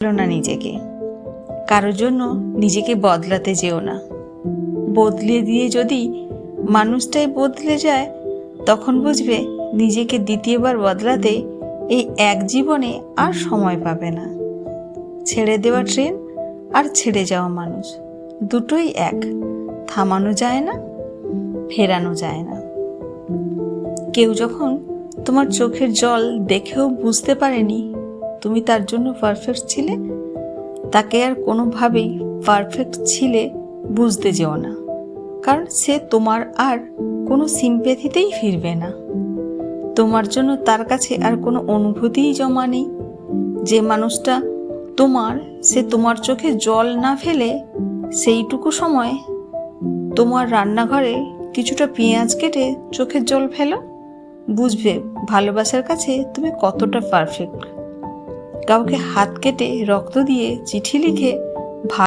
না নিজেকে, কারোর জন্য নিজেকে বদলাতে যেও না। বদলে দিয়ে যদি মানুষটাই বদলে যায়, তখন বুঝবে নিজেকে দ্বিতীয়বার বদলাতে এই এক জীবনে আর সময় পাবে না। ছেড়ে দেওয়া ট্রেন আর ছেড়ে যাওয়া মানুষ দুটোই এক, থামানো যায় না, ফেরানো যায় না। কেউ যখন তোমার চোখের জল দেখেও বুঝতে পারেনি তুমি তার জন্য পারফেক্ট ছিলে, তাকে আর কোনোভাবেই পারফেক্ট ছিলে বুঝতে যেও না, কারণ সে তোমার আর কোনো সিম্প্যাথিতেই ফিরবে না। তোমার জন্য তার কাছে আর কোনো অনুভূতিই জমা নেই। যে মানুষটা তোমার, সে তোমার চোখে জল না ফেলে সেইটুকু সময় তোমার রান্নাঘরে কিছুটা পেঁয়াজ কেটে চোখের জল ফেলো, বুঝবে ভালোবাসার কাছে তুমি কতটা পারফেক্ট। কাউকে হাত কেটে রক্ত দিয়ে চিঠি লিখে